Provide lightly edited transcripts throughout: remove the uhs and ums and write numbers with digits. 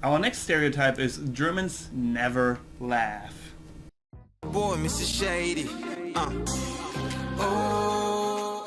Our next stereotype is Germans never laugh. Boy, Mr. Shady.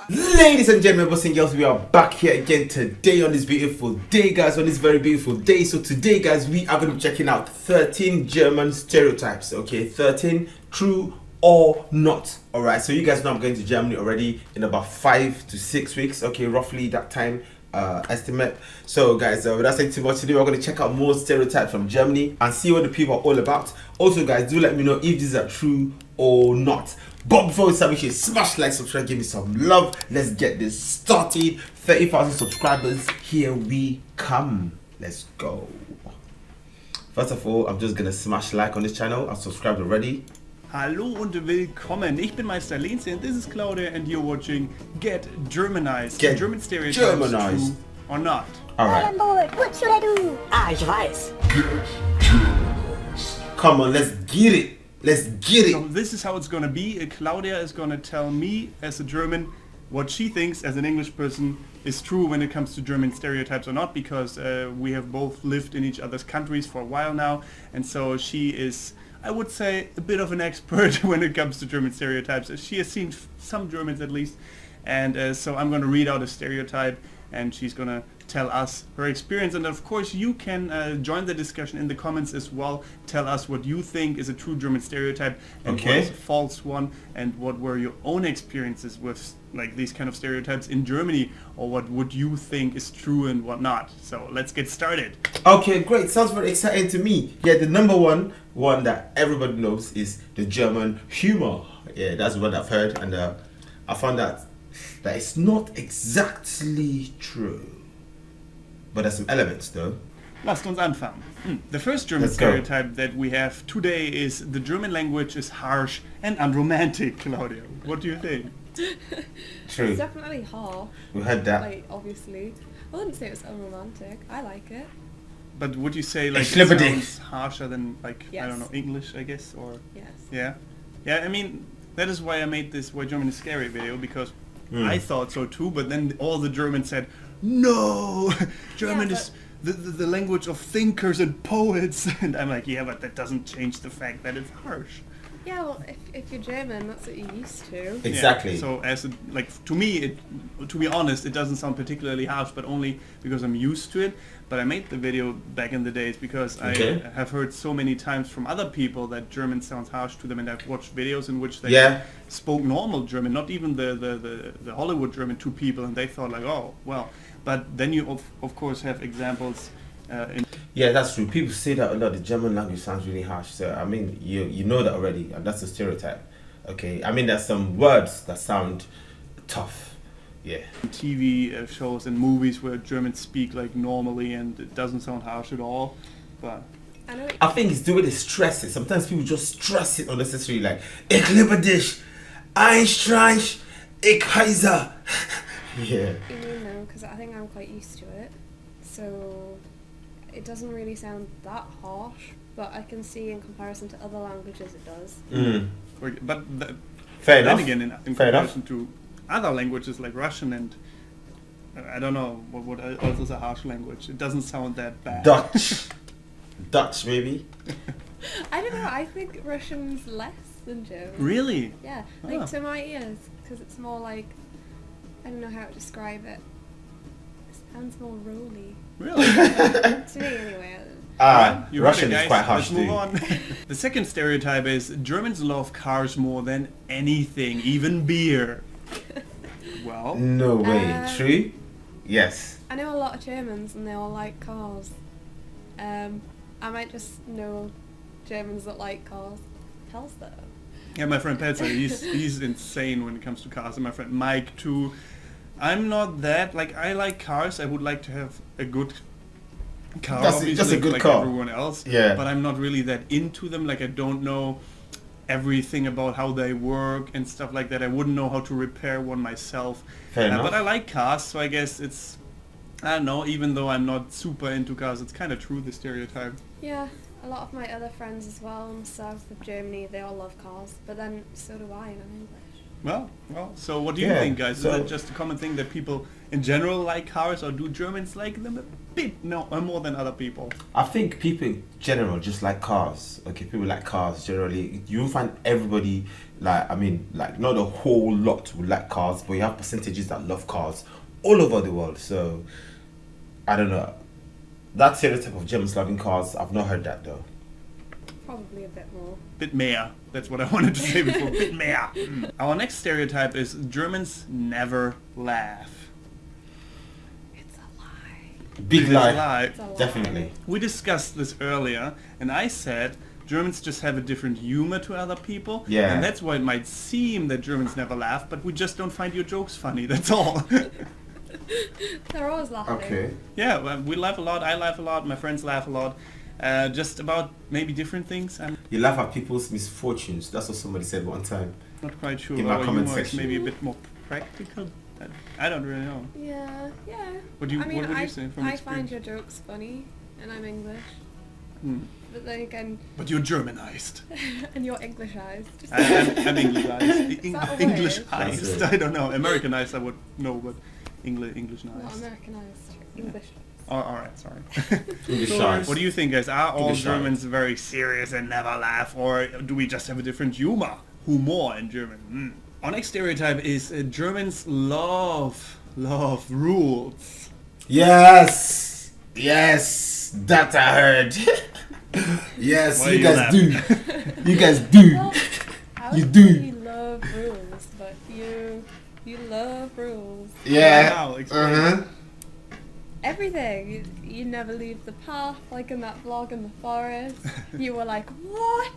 Ladies and gentlemen, boys and girls, we are back here again today on this beautiful day, guys, on this very beautiful day. So today, guys, we are going to be checking out 13 German stereotypes, okay? 13 true or not. All right, so you guys know I'm going to Germany already in about 5 to 6 weeks, okay, roughly that time estimate. So guys, without saying too much, today we're going to check out more stereotypes from Germany and see what the people are all about. Also guys, do let me know if these are true or not. But before we start, make sure you smash like, subscribe, give me some love. Let's get this started. 30,000 subscribers, here we come. Let's go. First of all, I'm just gonna smash like on this channel. I've subscribed already. Hallo und willkommen. Ich bin Meister Lindsay and this is Claudia and you're watching Get Germanized. Get German stereotypes, Germanized. true or not. Alright. I'm bored. What should I do? Ich weiß. Come on, let's get it. Let's get it. So this is how it's gonna be. Claudia is gonna tell me as a German what she thinks as an English person is true when it comes to German stereotypes or not, because we have both lived in each other's countries for a while now, and so she is, I would say, a bit of an expert when it comes to German stereotypes. She has seen some Germans at least, and so I'm going to read out a stereotype and she's going to tell us her experience. And of course you can join the discussion in the comments as well. Tell us what you think is a true German stereotype and what is a false one, and what were your own experiences with like these kind of stereotypes in Germany, or what would you think is true and what not. So let's get started. Okay, great. Sounds very exciting to me. Yeah, the number one that everybody knows is the German humor. Yeah, that's what I've heard, and I found that it's not exactly true, but there's some elements though. Lasst uns anfangen. The first German stereotype that we have today is the German language is harsh and unromantic. Claudia, what do you think? True. It's definitely harsh. We heard that. Like, obviously. I wouldn't say it's unromantic. I like it. But would you say like it sounds harsher than like, I don't know, English, I guess, or? Yes. Yeah? Yeah, I mean, that is why I made this Why German is Scary video, because I thought so too, but then all the Germans said, no, German is the language of thinkers and poets. And I'm like, yeah, but that doesn't change the fact that it's harsh. Yeah, well, if you're German, that's what you're used to. Exactly. Yeah, so as to me, to be honest, it doesn't sound particularly harsh, but only because I'm used to it. But I made the video back in the days because I have heard so many times from other people that German sounds harsh to them, and I've watched videos in which they spoke normal German, not even the Hollywood German, to people, and they thought like, oh, well. But then you of course have examples. Yeah, that's true. People say that a lot. The German language sounds really harsh. So I mean, you know that already, and that's a stereotype. Okay, I mean, there's some words that sound tough. Yeah. TV shows and movies where Germans speak like normally, and it doesn't sound harsh at all. But I think it's the way they stress it. Sometimes people just stress it unnecessarily, like "Ich liebe dich, ein Streich, ich heiße." Yeah. You know, because I think I'm quite used to it. So it doesn't really sound that harsh, but I can see in comparison to other languages it does. But fair enough. Then again, in comparison to other languages like Russian and I don't know what else is a harsh language. It doesn't sound that bad. Dutch maybe. I don't know. I think Russian's less than German. Really? Yeah, like to my ears, because it's more like, I don't know how to describe it. It sounds more rolly. Really? To me, anyway. Russian is quite harsh too. Let's move on. The second stereotype is Germans love cars more than anything, even beer. Well, no way. True? Yes. I know a lot of Germans and they all like cars. I might just know Germans that like cars. Hell's though. Yeah, my friend Petzer, he's insane when it comes to cars, and my friend Mike too. I'm not that, like, I like cars. I would like to have a good car, obviously, just a good like car. Everyone else. Yeah. But I'm not really that into them. Like, I don't know everything about how they work and stuff like that. I wouldn't know how to repair one myself. Fair enough. But I like cars, so I guess it's, I don't know, even though I'm not super into cars, it's kind of true, the stereotype. Yeah, a lot of my other friends as well in the south of Germany, they all love cars, but then so do I, and I'm English. Well, so what do you Yeah, think, guys? so- Is it just a common thing that people in general like cars, or do Germans like them a bit more than other people? I think people in general just like cars. Okay, people like cars generally. You won't find everybody like not a whole lot would like cars, but you have percentages that love cars all over the world. So I don't know. That stereotype of Germans loving cars, I've not heard that though. Probably a bit more. Bit mehr. That's what I wanted to say before. Bit mehr. Our next stereotype is Germans never laugh. It's a lie. Big It's a lie. lie. It's a lie. Definitely. We discussed this earlier, and I said Germans just have a different humor to other people. Yeah. And that's why it might seem that Germans never laugh, but we just don't find your jokes funny, that's all. They're always laughing. Okay. Yeah, well, we laugh a lot, I laugh a lot, my friends laugh a lot. Just about maybe different things. I'm You laugh at people's misfortunes. That's what somebody said one time. not quite sure. In my Our comment humor is section. maybe a bit more practical. I don't really know. Yeah. What do you- I mean, what would you I, say from I experience? find your jokes funny, and I'm English. Hmm. But then again, But you're Germanized. and you're Englishized. I'm Englishized. Is that a word? Englishized. That's I don't know. Americanized I would know, but Not Englishnized. Americanized. English. Oh, alright, sorry. English So, shy. what do you think, guys? Are all English Germans very serious and never laugh, or do we just have a different humor in German? Our next stereotype is Germans love rules. Yes. Yes. That I heard. Yes, Why you you guys laugh? do. You guys do. Well, I You would do. say you love rules, but you love rules. Yeah. Wow, explain. Uh-huh. Everything. You never leave the path, like in that vlog in the forest. You were like, what?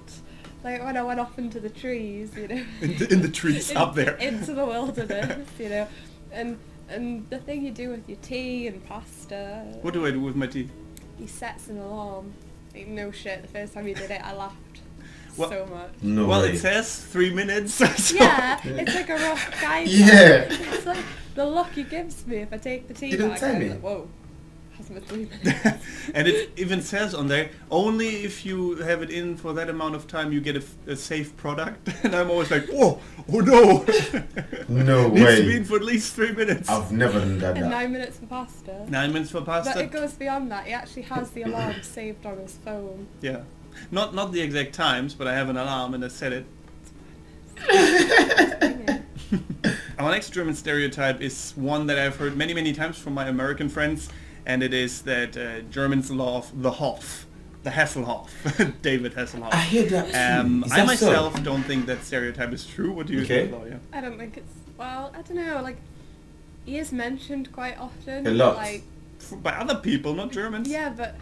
Like when I went off into the trees, you know. In the trees up there. Into the wilderness, you know. And the thing you do with your tea and pasta. What do I do with my tea? He sets an alarm. Like, no shit, the first time you did it, I laughed Well- so much. No Well, way. it says 3 minutes. So Yeah, it's like a rough guide. Yeah. It's like the look he gives me if I take the tea You didn't back. tell I'm me. like, whoa, hasn't been 3 minutes. And it even says on there, only if you have it in for that amount of time you get a safe product. And I'm always like, oh no. No Needs to be way. in for at least 3 minutes. I've never done And that. 9 minutes for pasta. 9 minutes for But pasta. it goes beyond that. He actually has the alarm saved on his phone. Yeah. Not the exact times, but I have an alarm and I set it. Yeah. Our next German stereotype is one that I've heard many times from my American friends, and it is that Germans love the Hof, the Hasselhoff, David Hasselhoff. I hear that too. Is I that myself so? don't think that stereotype is true. What do you Okay. think, Claudia? I don't think it's, well, I don't know, like, he is mentioned quite often. A lot. Like, By other people, not Germans. yeah, but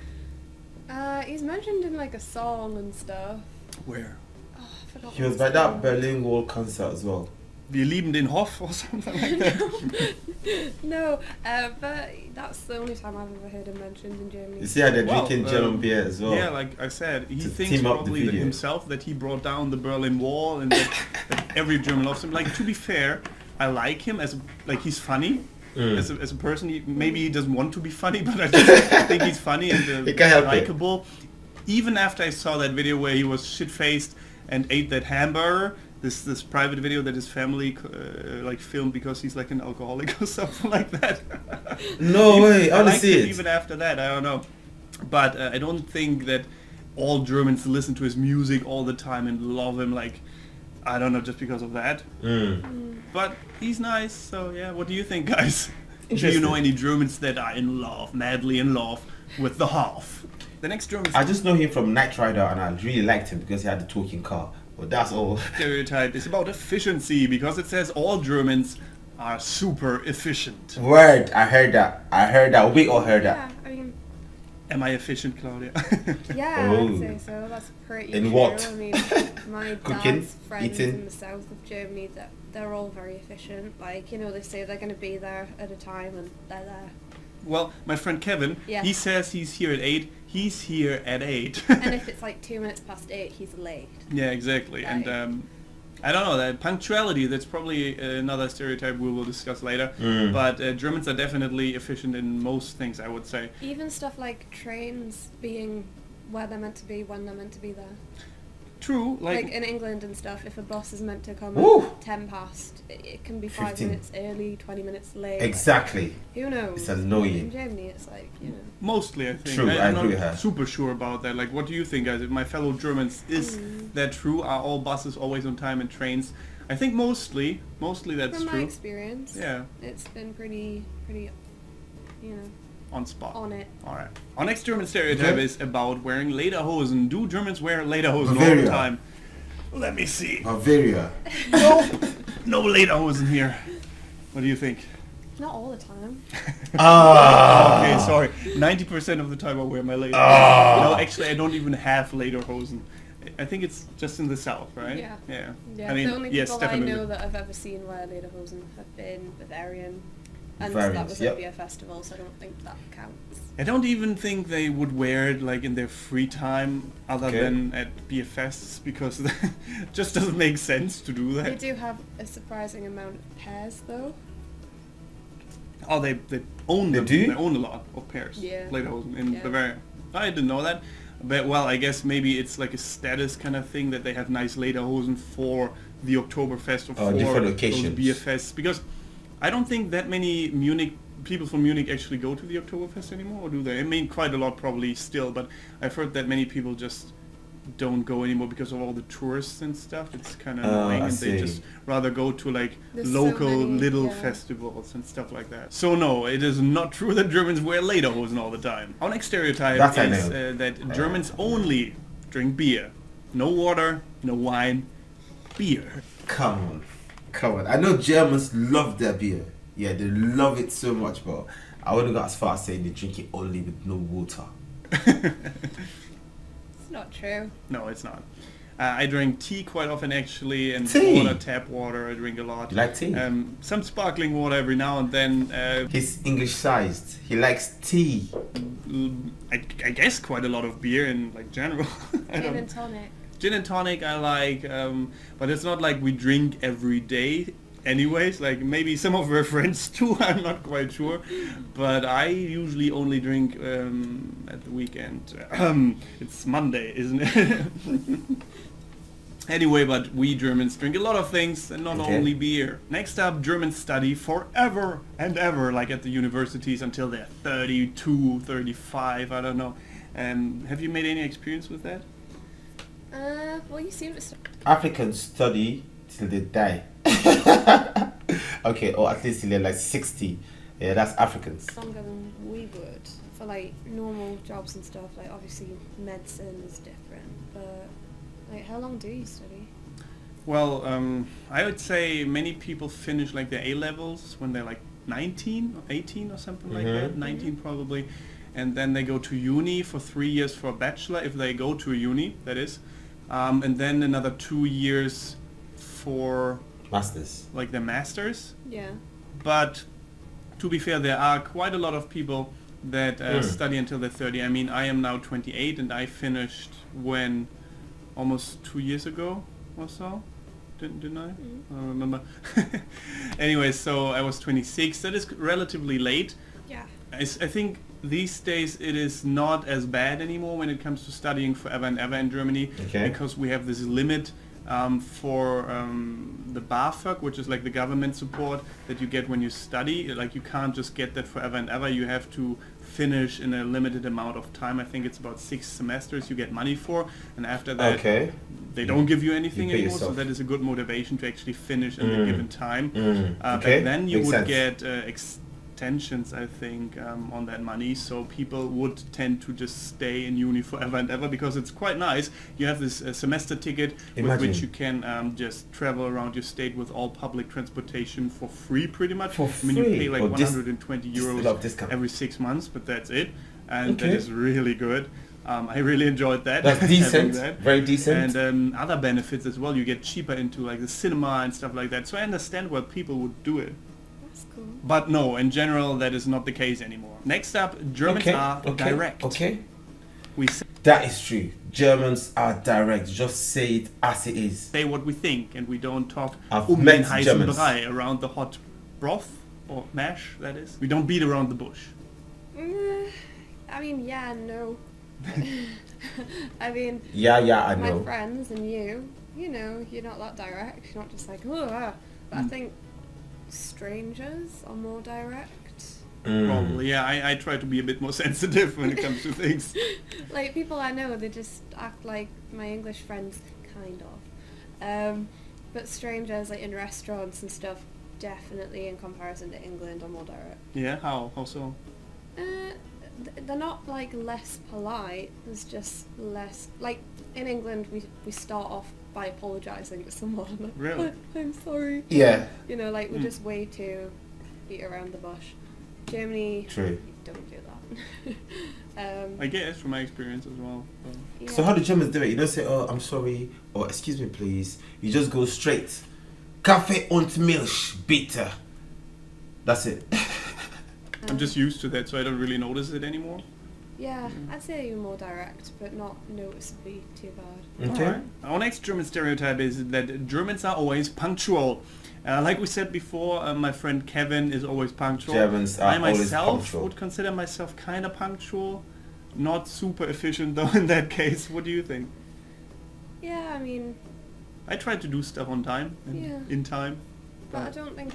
he's mentioned in like a song and stuff. Where? Oh, I forgot He what was it's by that called. Berlin Wall concert as well. Wir lieben den Hof or something like that. No, but that's the only time I've ever heard him mentioned in Germany. You see how they're Well, drinking German beer as well. Yeah, like I said, he To thinks team up the probably that video. himself that he brought down the Berlin Wall and that every German loves him. Like, to be fair, I like him as he's funny. As a person, maybe he doesn't want to be funny, but I just think he's funny and He can't help it. likable. Even after I saw that video where he was shit-faced and ate that hamburger, this private video that his family filmed because he's like an alcoholic or something like that. No way, I wanna liked see him it. Even after that, I don't know. But I don't think that all Germans listen to his music all the time and love him like, I don't know, just because of that. But he's nice, so yeah. What do you think, guys? Do you know Interesting. any Germans that are in love, madly in love with the Hof? The next German I just know him from Knight Rider and I really liked him because he had the talking car. But that's all. stereotype is about efficiency because it says all Germans are super efficient. Word, I heard that. We all heard that. Yeah, I mean, Am I efficient, Claudia? yeah, Oh. I'd say so. That's pretty In true. what? I mean, my Cooking? dad's friends Eating? in the south of Germany, that they're all very efficient. Like, you know, they say they're going to be there at a time and they're there. Well, my friend Kevin, Yeah. he says he's here at 8. He's here at 8. And if it's like 2 minutes past 8, he's late. Yeah, exactly. Right. And I don't know, that punctuality, that's probably another stereotype we will discuss later. Mm. But Germans are definitely efficient in most things, I would say. Even stuff like trains being where they're meant to be when they're meant to be there. True, Like in England and stuff, if a bus is meant to come Woo! at 10 past, it can be 5 15. minutes early, 20 minutes late. Exactly. Like, who knows? It's annoying. In Germany, it's like, you know. mostly, I think. True, I I'm agree with not her. super sure about that. Like, what do you think, guys? If my fellow Germans, is that true? Are all buses always on time and trains? I think mostly that's From my true. experience, Yeah, it's been pretty, you know, on spot. on it. All right. Our next German stereotype Okay. is about wearing lederhosen. Do Germans wear lederhosen all Bavaria. the time? Let me see. Bavaria. No lederhosen here. What do you think? Not all the time. Okay, sorry. 90% of the time I wear my lederhosen. No, actually, I don't even have lederhosen. I think it's just in the south, right? Yeah. Yeah. Yeah, I mean, the only yes, people definitely. I know that I've ever seen wear lederhosen have been Bavarian. And Bavarians, that was yep. at beer festival, so I don't think that counts. I don't even think they would wear it like in their free time other Okay. than at beer fests because it just doesn't make sense to do They that. do have a surprising amount of pairs, though. Oh, they own They them. do? They own a lot of pairs. Yeah. Lederhosen in Yeah. Bavaria. I didn't know that. But well, I guess maybe it's like a status kind of thing that they have nice lederhosen for the Oktoberfest or for different those occasions. beer fests. Because I don't think that many people from Munich actually go to the Oktoberfest anymore, or do they? I mean, quite a lot probably still, but I've heard that many people just don't go anymore because of all the tourists and stuff. It's kind of annoying, I and they see. just rather go to like There's so local many, little yeah. festivals and stuff like that. So no, it is not true that Germans wear lederhosen all the time. Our next stereotype That I is know. that Germans only drink beer. No water, no wine, beer. Come on. I know Germans love their beer. Yeah, they love it so much, but I wouldn't go as far as saying they drink it only with no water. It's not true. No, it's not. I drink tea quite often actually, and Tea? water, tap water. I drink a lot. You like tea? Some sparkling water every now and then. He's English-sized. He likes tea. I guess quite a lot of beer in like general. I Gin don't- and tonic. Gin and tonic I like, but it's not like we drink every day. Anyways, like maybe some of our friends too. I'm not quite sure, but I usually only drink at the weekend. It's Monday, isn't it? Anyway, but we Germans drink a lot of things and not Okay. only beer. Next up, Germans study forever and ever, like at the universities until they're 32, 35, I don't know. Have you made any experience with that? Well, you seem to... Africans study till they die. Okay, or at least till they're like 60. Yeah, that's Africans. Longer than we would for like normal jobs and stuff. Like obviously medicine is different, but like how long do you study? Well, I would say many people finish like their A levels when they're like 19 or 18 or something like that. 19 probably, and then they go to uni for 3 years for a bachelor if they go to a uni, that is, and then another 2 years for Masters. like their masters. Yeah. But to be fair, there are quite a lot of people that study until they're 30. I mean, I am now 28 and I finished when almost 2 years ago or so. Didn't I? I don't remember. Anyway, so I was 26. That is relatively late. Yeah. I think these days it is not as bad anymore when it comes to studying forever and ever in Germany, Okay. because we have this limit for the BAföG, which is like the government support that you get when you study. Like you can't just get that forever and ever. You have to finish in a limited amount of time. I think it's about 6 semesters you get money for, and after that Okay. they don't give you anything You pay anymore. So yourself. that is a good motivation to actually finish in the given time. Okay. But then you Makes would sense. get extensions, I think, on that money. So people would tend to just stay in uni forever and ever because it's quite nice. You have this semester ticket with Imagine. which you can just travel around your state with all public transportation for free, pretty much. For I mean, you free? pay like Or dis- 120 just a lot of euros discount. every 6 months, but that's it. And that Okay. is really good. I really enjoyed that. That's having decent. that. Very decent. And other benefits as well. You get cheaper into like the cinema and stuff like that. So I understand why people would do it. That's cool. But no, in general, that is not the case anymore. Next up, Germans are direct. Okay. We That is true. Germans are direct. Just say it as it is. say what we think, and we don't talk I've den met heißen Germans. Brei around the hot broth or mash. That is. We don't beat around the bush. I mean, yeah, no. I mean, Yeah, I my know. friends and you know, you're not that direct. You're not just like, oh, ah. But I think strangers are more direct. Probably, yeah. I try to be a bit more sensitive when it comes to things. Like, people I know, they just act like my English friends, kind of. But strangers, like in restaurants and stuff, definitely in comparison to England are more direct. Yeah, how? How so? They're not like less polite. There's just less. Like in England, we start off by apologising to someone. Like, Really? I'm sorry. Yeah. You know, like we're just way too beat around the bush. Germany, True. you don't do that. I guess from my experience as well. So. Yeah. So how do Germans do it? You don't say, "Oh, I'm sorry," or "Excuse me, please." You just go straight. Kaffee und Milch, bitte. That's it. I'm just used to that, so I don't really notice it anymore. Yeah, I'd say you're more direct, but not noticeably too bad. Okay. Alright. Our next German stereotype is that Germans are always punctual. Like we said before, my friend Kevin is always punctual. Germans are I always myself punctual. would consider myself kind of punctual. Not super efficient though in that case. What do you think? Yeah, I mean, I try to do stuff on time and Yeah. in time. but I don't think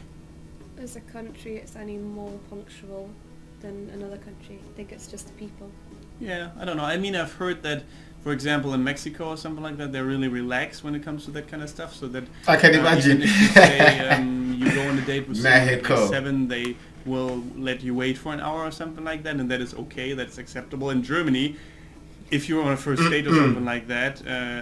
as a country it's any more punctual than another country. I think it's just the people. Yeah, I don't know. I mean, I've heard that, for example, in Mexico or something like that, they're really relaxed when it comes to that kind of stuff. So that I can imagine. Even if you say you go on a date with someone at Mexico. 7, they will let you wait for an hour or something like that, and that is okay. That's acceptable. In Germany, if you're on a first date or something like that,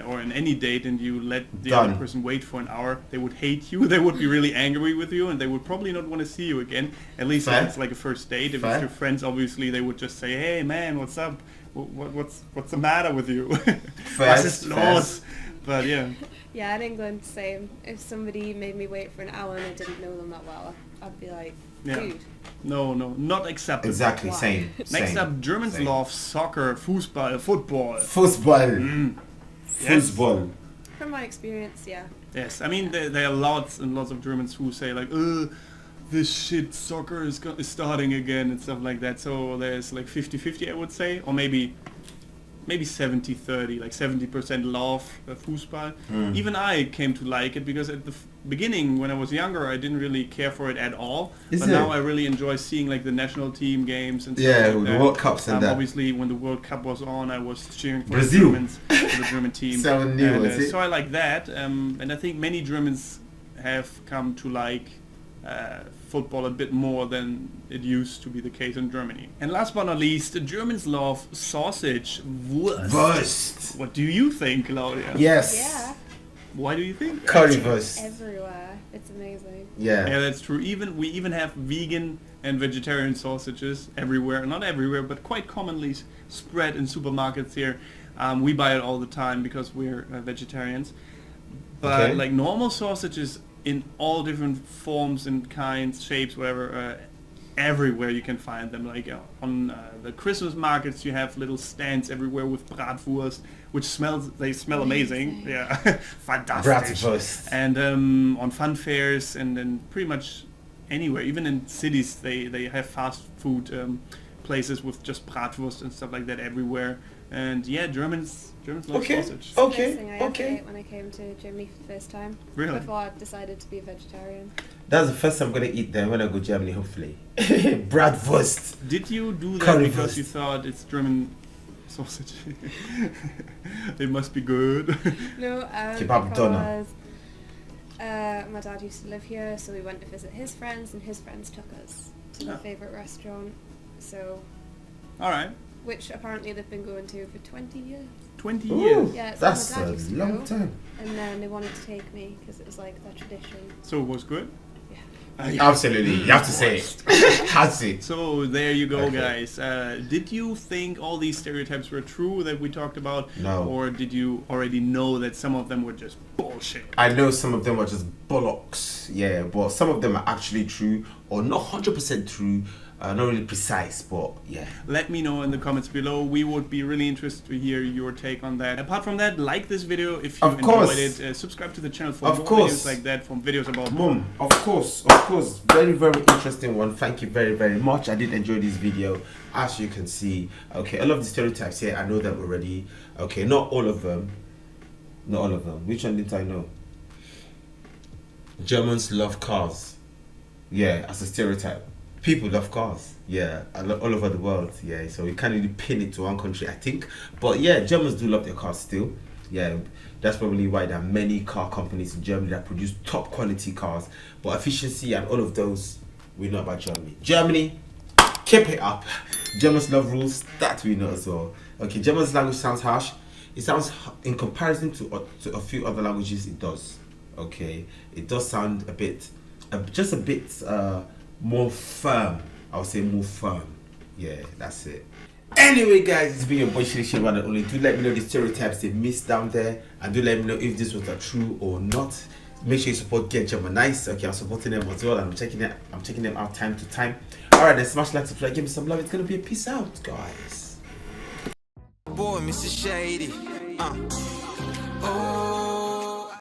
or in any date, and you let the Done. other person wait for an hour, they would hate you. They would be really angry with you, and they would probably not want to see you again. At least Fair. if it's like a first date. If Fair. it's your friends, obviously they would just say, "Hey man, what's up? What's the matter with you?" Was ist los? But yeah, Yeah, in England, same. If somebody made me wait for an hour and I didn't know them that well, I'd be like, Yeah. dude. no, not acceptable. Exactly, Why? same. Next same, up, Germans same. love soccer, Fußball, football. Fußball. Yes. Football. From my experience, yeah. Yes, I mean there are lots and lots of Germans who say like, this shit soccer is starting again and stuff like that. So there's like 50-50, I would say, or maybe 70-30, like 70% love Fußball. Even I came to like it because at the beginning, when I was younger, I didn't really care for it at all. Is But it? now I really enjoy seeing like the national team games and stuff Yeah, like with the that. World Cups and that. Obviously, when the World Cup was on, I was cheering for Brazil. the Germans, for the German team. 7-0, And, is it? so I like that, and I think many Germans have come to like football a bit more than it used to be the case in Germany. And last but not least, the Germans love sausage, Wurst. Wurst. What do you think, Claudia? Yes. Yeah, Why do you think? Currywurst. everywhere. It's amazing. Yeah, Yeah. that's true. We even have vegan and vegetarian sausages everywhere. Not everywhere, but quite commonly spread in supermarkets here. We buy it all the time because we're vegetarians. But Okay. like normal sausages in all different forms and kinds, shapes, whatever, everywhere you can find them. Like on the Christmas markets, you have little stands everywhere with Bratwurst, which they smell amazing. Amazing. Yeah, fantastic. Bratwurst. And on fun fairs and then pretty much anywhere, even in cities, they have fast food places with just Bratwurst and stuff like that everywhere. And yeah, Germans love Okay. sausage. First Okay. thing I ever Okay. ate when I came to Germany for the first time. Really? Before I decided to be a vegetarian. That's the first time I'm gonna eat them when I go to Germany, hopefully. Bratwurst. Did you do that Currywurst. because you thought it's German sausage? It must be good. No, Kebab doner. because my dad used to live here, so we went to visit his friends, and his friends took us to Oh. my favourite restaurant. So, All right, which apparently they've been going to for 20 years. 20 Ooh, years. Yeah, it's where that's my dad a used to long go. time. And then they wanted to take me because it was like their tradition. So it was good. Yeah. Absolutely, you have to say it. Has it? So there you go, Okay. guys. Did you think all these stereotypes were true that we talked about? No. Or did you already know that some of them were just bullshit? I know some of them are just bollocks, yeah, but some of them are actually true or not 100% true. not really precise, but yeah. Let me know in the comments below. We would be really interested to hear your take on that. Apart from that, like this video if you enjoyed it. Subscribe to the channel for more videos like that, from videos about Mom. Of course. Very, very interesting one. Thank you very, very much. I did enjoy this video, as you can see. Okay, I love the stereotypes here. I know them already. Okay, not all of them. Not all of them. Which one didn't I know? Germans love cars. Yeah, as a stereotype. People love cars, yeah, all over the world, yeah, so you can't really pin it to one country, I think. But yeah, Germans do love their cars still. Yeah, that's probably why there are many car companies in Germany that produce top quality cars. But efficiency and all of those, we know about Germany. Germany, keep it up. Germans love rules, that we know as well. Okay, German's language sounds harsh. It sounds, in comparison to a few other languages, it does. Okay, it does sound a bit, just a bit, more firm. I would say more firm. Yeah, that's it. Anyway, guys, it's been your boy Shiri one and only. Do let me know the stereotypes they missed down there, and do let me know if this was true or not. Make sure you support Get Germanized. Okay, I'm supporting them as well, and I'm checking them out time to time. Alright, then smash like, subscribe, give me some love. It's gonna be a peace out, guys. Boy, Mr. Shady. Oh.